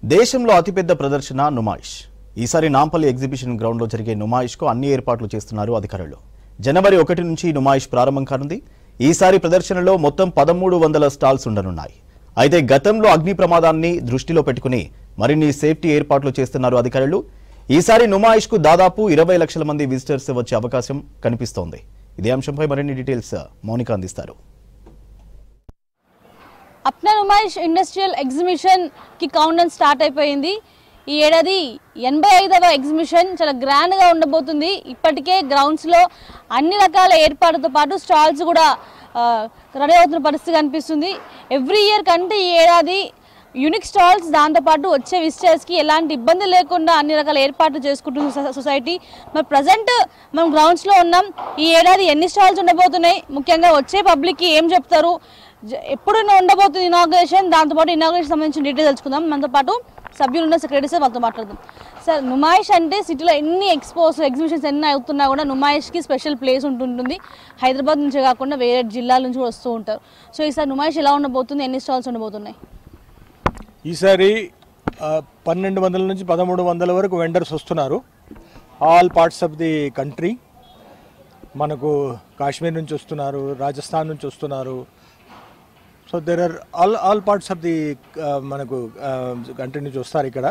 దేశంలో అతిపెద్ద ప్రదర్శన నుమాయిష్. ఈసారి నాంపల్లి ఎగ్జిబిషన్ గ్రౌండ్లో జరిగే నుమాయిష్కు అన్ని ఏర్పాట్లు చేస్తున్నారు అధికారులు. జనవరి 1 నుంచి నుమాయిష్ ప్రారంభం కానుంది. ఈసారి ప్రదర్శనలో మొత్తం 1300 స్టాల్స్ ఉండనున్నాయి. అయితే గతంలో అగ్ని ప్రమాదాన్ని దృష్టిలో పెట్టుకుని మరిన్ని సేఫ్టీ ఏర్పాట్లు చేస్తున్నారు అధికారులు. ఈసారి నుమాయిష్కు దాదాపు 20 లక్షల మంది విజిటర్స్ వచ్చే అవకాశం కనిపిస్తోంది. ఇదే అంశంపై మరిన్ని డీటెయిల్స్ మౌనిక అందిస్తారు. అప్నా నుమాయిష్ ఇండస్ట్రియల్ ఎగ్జిబిషన్ కి కౌంట్డౌన్ స్టార్ట్ అయిపోయింది. ఈ ఏడాది 85వ ఎగ్జిబిషన్ చాలా గ్రాండ్ గా ఉండబోతుంది. ఇప్పటికే గ్రౌండ్స్ లో అన్ని రకాల ఏర్పాట్లతో పాటు స్టాల్స్ కూడా రెడీ అవుతున్న పరిస్థితి కనిపిస్తుంది. ఎవ్రీ ఇయర్ కంటే ఈ ఏడాది యూనిక్ స్టాల్స్, దాంతోపాటు వచ్చే విజిటర్స్కి ఎలాంటి ఇబ్బంది లేకుండా అన్ని రకాల ఏర్పాట్లు చేసుకుంటుంది సొసైటీ. మరి ప్రజెంట్ మనం గ్రౌండ్స్లో ఉన్నాం. ఈ ఏడాది ఎన్ని స్టాల్స్ ఉండబోతున్నాయి, ముఖ్యంగా వచ్చే పబ్లిక్కి ఏం చెప్తారు, ఎప్పుడు ఉండబోతుంది ఇనాగ్రేషన్, దాంతోపాటు ఇనాగ్రేషన్ సంబంధించిన డీటెయిల్స్ తెలుసుకుందాం. మనతో పాటు సభ్యులు ఉన్న సెక్రటరీ సార్ వాళ్ళతో మాట్లాడదాం. సార్, నుమాయిష్ అంటే సిటీలో ఎన్ని ఎగ్జిబిషన్స్ ఎన్ని అవుతున్నా కూడా నుమాయిష్కి స్పెషల్ ప్లేస్ ఉంటుంటుంది. హైదరాబాద్ నుంచే కాకుండా వేరే జిల్లాల నుంచి కూడా వస్తూ ఉంటారు. సో ఈసారి నుమాయిష్ ఎలా ఉండబోతుంది, ఎన్ని స్టాల్స్ ఉండబోతున్నాయి? ఈసారి 1200 నుంచి 1300 వరకు వెండర్స్ వస్తున్నారు. All parts of the country. మనకు కాశ్మీర్ నుంచి వస్తున్నారు, రాజస్థాన్ నుంచి వస్తున్నారు. So there are all parts of the మనకు కంట్రీ నుంచి వస్తారు ఇక్కడ.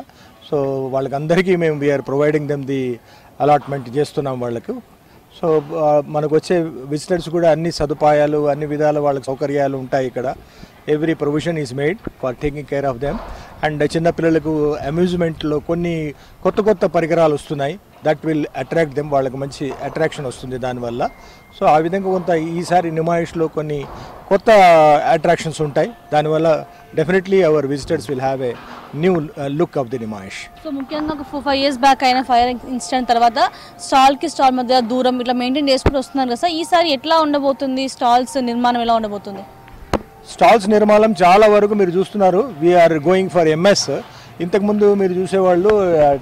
సో వాళ్ళకందరికీ మేము we are providing them the allotment చేస్తున్నాం వాళ్ళకు. సో మనకు వచ్చే విజిటర్స్ కూడా అన్ని సదుపాయాలు, అన్ని విధాల వాళ్ళకి సౌకర్యాలు ఉంటాయి ఇక్కడ. Every provision is made for taking care of them. And చిన్నపిల్లలకు అమ్యూజ్మెంట్లో కొన్ని కొత్త పరికరాలు వస్తున్నాయి. That will attract them. వాళ్ళకి మంచి అట్రాక్షన్ వస్తుంది దానివల్ల. సో ఆ విధంగా కొంత ఈసారి నుమాయిష్లో కొన్ని కొత్త అట్రాక్షన్స్ ఉంటాయి. దానివల్ల definitely our visitors will have a new look of the Numaish. So ముఖ్యంగా ఒక 4-5 years బ్యాక్ అయిన ఫైర్ ఇన్సిడెంట్ తర్వాత స్టాల్కి స్టాల్ మధ్య దూరం ఇట్లా మెయింటైన్ చేసుకుంటూ వస్తున్నారు కదా సార్. ఈసారి ఎట్లా ఉండబోతుంది, స్టాల్స్ నిర్మాణం ఎలా ఉండబోతుంది? స్టాల్స్ నిర్మాణం చాలా వరకు మీరు చూస్తున్నారు. We are going for MS. ఇంతకుముందు మీరు చూసేవాళ్ళు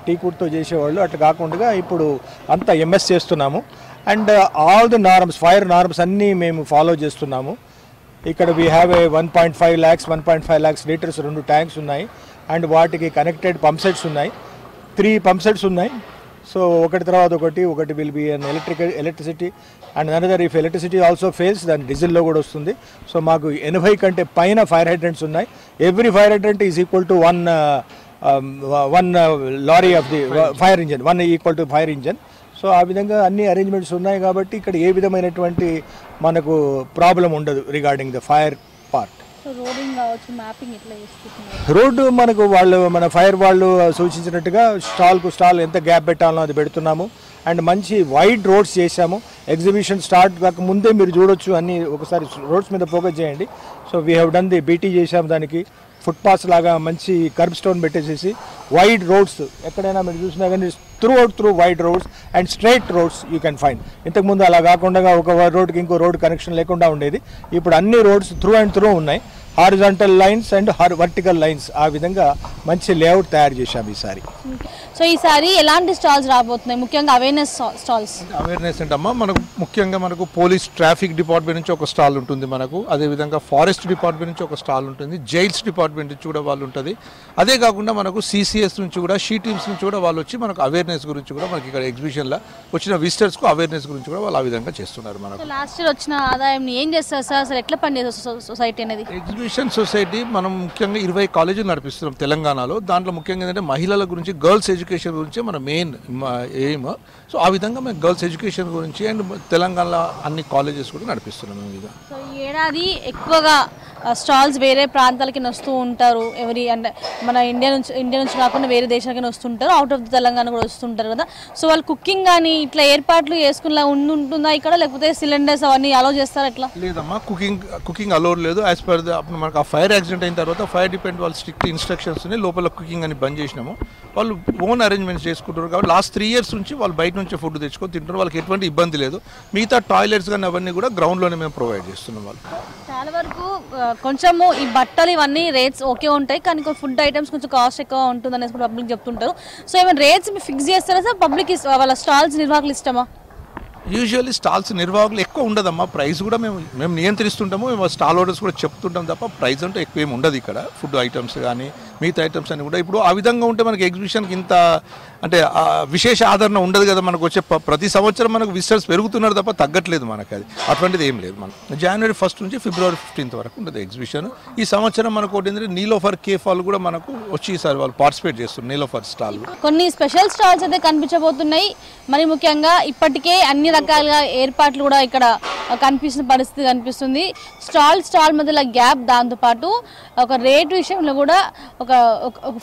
టీ కుడ్తో చేసేవాళ్ళు, అట్లా కాకుండా ఇప్పుడు అంతా ఎంఎస్ చేస్తున్నాము. And all the norms, fire norms అన్నీ మేము ఫాలో చేస్తున్నాము. ఇక్కడ we have a 1.5 lakhs litres 2 tanks ఉన్నాయి. అండ్ వాటికి కనెక్టెడ్ పంప్ సెట్స్ ఉన్నాయి. 3 పంప్ సెట్స్ ఉన్నాయి. సో ఒకటి తర్వాత ఒకటి will be an electricity and another if electricity also fails దాని డీజిల్లో కూడా వస్తుంది. సో మాకు 80 కంటే పైన ఫైర్ హైడ్రెంట్స్ ఉన్నాయి. Every fire hydrant is equal to one lorry of the fire engine, 1 equal to fire engine. So ఆ విధంగా అన్ని అరేంజ్మెంట్స్ ఉన్నాయి కాబట్టి ఇక్కడ ఏ విధమైనటువంటి మనకు ప్రాబ్లం ఉండదు regarding the fire part. Road మనకు మన ఫైర్ వాళ్ళు సూచించినట్టుగా స్టాల్కు స్టాల్ ఎంత గ్యాప్ పెట్టాలో అది పెడుతున్నాము. అండ్ మంచి వైడ్ రోడ్స్ చేశాము. ఎగ్జిబిషన్ స్టార్ట్ కాక ముందే మీరు చూడొచ్చు, అన్ని ఒకసారి రోడ్స్ మీద ఫోకస్ చేయండి. So we have done the BT చేసాము. దానికి ఫుట్ పాస్ లాగా మంచి కర్బ్ స్టోన్ పెట్టేసేసి వైడ్ రోడ్స్ ఎక్కడైనా మీరు చూసినా కానీ through wide roads and straight roads you can find. ఇంతకుముందు అలా కాకుండా ఒక రోడ్కి ఇంకో రోడ్ కనెక్షన్ లేకుండా ఉండేది. ఇప్పుడు అన్ని రోడ్స్ త్రూ ఉన్నాయి. Horizontal lines and vertical lines, ఆ విధంగా మంచి లేఅవుట్ తయారు చేశాము ఈసారి. సో ఈసారి ఎలాంటి స్టాల్స్ రాబోతున్నాయి, ముఖ్యంగా అవేర్నెస్ స్టాల్స్? అవేర్నెస్ అంటే అమ్మా మనకు ముఖ్యంగా మనకు పోలీస్ ట్రాఫిక్ డిపార్ట్మెంట్ నుంచి ఒక స్టాల్ ఉంటుంది మనకు. అదేవిధంగా ఫారెస్ట్ డిపార్ట్మెంట్ నుంచి ఒక స్టాల్ ఉంటుంది. జైల్స్ డిపార్ట్మెంట్ నుంచి కూడా వాళ్ళు ఉంటుంది. అదే కాకుండా మనకు సిసిఎస్ నుంచి కూడా, షీ టీమ్స్ నుంచి కూడా వాళ్ళు వచ్చి మనకు అవేర్నెస్ గురించి కూడా మనకి ఇక్కడ ఎగ్జిబిషన్లో వచ్చిన విజిటర్స్కు అవేర్నెస్ గురించి కూడా వాళ్ళు ఆ విధంగా చేస్తున్నారు. మనకు లాస్ట్ ఇయర్ వచ్చిన ఆదాయం ఏం చేస్తారు సార్, అసలు ఎట్లా పనిచేస్తారు సొసైటీ అనేది? ఎగ్జిబిషన్ సొసైటీ మనం ముఖ్యంగా 20 కాలేజీలు నడిపిస్తున్నాం తెలంగాణలో. దాంట్లో ముఖ్యంగా ఏంటంటే మహిళల గురించి, గర్ల్స్ ఎడ్యుకేషన్ గురించి మన మెయిన్ ఎయిమ్. సో ఆ విధంగా మేము గర్ల్స్ ఎడ్యుకేషన్ గురించి అండ్ తెలంగాణలో అన్ని కాలేజెస్ కూడా నడిపిస్తున్నాం మేము. ఇది సో ఈ ఏడాది ఎక్కువగా స్టాల్స్ వేరే ప్రాంతాలకి వస్తూ ఉంటారు. అంటే మన ఇండియా నుంచి కాకుండా వేరే దేశాలకి వస్తుంటారు. అవుట్ ఆఫ్ ది తెలంగాణ కూడా వస్తుంటారు కదా. సో వాళ్ళు కుకింగ్ కానీ ఇట్లా ఏర్పాట్లు చేసుకునేలా ఉంటుందా ఇక్కడ, లేకపోతే సిలిండర్స్ అవన్నీ అలౌ చేస్తారా? ఎట్లా? లేదమ్మా, కుకింగ్ అలౌడ్ లేదు. యాజ్ పర్ మనకు ఆ ఫైర్ యాక్సిడెంట్ అయిన తర్వాత ఫైర్ డిపార్ట్మెంట్ వాళ్ళు స్ట్రిక్ట్ ఇన్స్ట్రక్షన్స్ లోపల కుకింగ్ అని బంద్ చేసినాము. వాళ్ళు ఓన్ అరేంజ్మెంట్స్ చేసుకుంటారు కాబట్టి లాస్ట్ 3 years నుంచి వాళ్ళు బయట నుంచి ఫుడ్ తెచ్చుకొని తింటారు. వాళ్ళకి ఎటువంటి ఇబ్బంది లేదు. మిగతా టాయిలెట్స్ కానీ అవన్నీ కూడా గ్రౌండ్లోనే మేము ప్రొవైడ్ చేస్తున్నాం. వాళ్ళు చాలా వరకు కొంచెము ఈ బట్టలు ఇవన్నీ రేట్స్ ఓకే ఉంటాయి, కానీ ఫుడ్ ఐటమ్స్ కొంచెం కాస్ట్ ఎక్కువ ఉంటుంది అనేసి పబ్లిక్ చెప్తుంటారు. సో ఏమైనా రేట్స్ ఫిక్స్ చేస్తారా సార్? పబ్లిక్ వాళ్ళ స్టాల్స్ నిర్వాహకులు ఇష్టమా? యూజువల్లీ స్టాల్స్ నిర్వాహకులు ఎక్కువ ఉండదమ్మా, ప్రైస్ కూడా మేము నియంత్రిస్తుంటాము, మేము స్టాల్ హోల్డర్స్ కూడా చెప్తుంటాం తప్ప ప్రైస్ అంటే ఎక్కువ ఏమి ఉండదు ఇక్కడ. ఫుడ్ ఐటమ్స్ కానీ మిగతా ఐటమ్స్ అని కూడా ఇప్పుడు ఆ విధంగా ఉంటే మనకి ఎగ్జిబిషన్కి ఇంత అంటే విశేష ఆదరణ ఉండదు కదా. మనకు వచ్చే ప్రతి సంవత్సరం మనకు విజిటర్స్ పెరుగుతున్నారు తప్ప తగ్గట్లేదు మనకు, అది అటువంటిది ఏం లేదు. మనం జనవరి 1 నుంచి ఫిబ్రవరి 15 వరకు ఉంటుంది ఎగ్జిబిషన్. ఈ సంవత్సరం మనకు ఒకటి నీలోఫర్ కేఫ్ వాళ్ళు కూడా మనకు వచ్చి ఈసారి వాళ్ళు పార్టిసిపేట్ చేస్తున్నారు నీలోఫర్ స్టాల్. కొన్ని స్పెషల్ స్టాల్స్ అయితే కనిపించబోతున్నాయి. మరి ముఖ్యంగా ఇప్పటికే అన్ని రకాలుగా ఏర్పాట్లు కూడా ఇక్కడ కనిపిస్తున్న పరిస్థితి కనిపిస్తుంది. స్టాల్ మధ్యలో గ్యాప్, దాంతోపాటు ఒక రేటు విషయంలో కూడా ఒక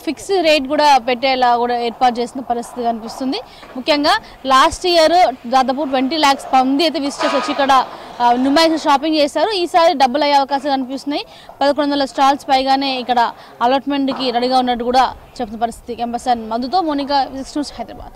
ఫిక్స్ రేట్ కూడా పెట్టేలా కూడా ఏర్పాటు చేసిన పరిస్థితి కనిపిస్తుంది. ముఖ్యంగా లాస్ట్ ఇయర్ దాదాపు 20 lakhs మంది అయితే విజిటర్స్ వచ్చి ఇక్కడ నుమాయిష్ షాపింగ్ చేశారు. ఈసారి డబ్బులు అయ్యే అవకాశాలు కనిపిస్తున్నాయి. 1100 స్టాల్స్ పైగానే ఇక్కడ అలాట్మెంట్కి రెడీగా ఉన్నట్టు కూడా చెప్తున్న పరిస్థితి. ఎంబసన్ మధుతో మోనికా, 6 న్యూస్, హైదరాబాద్.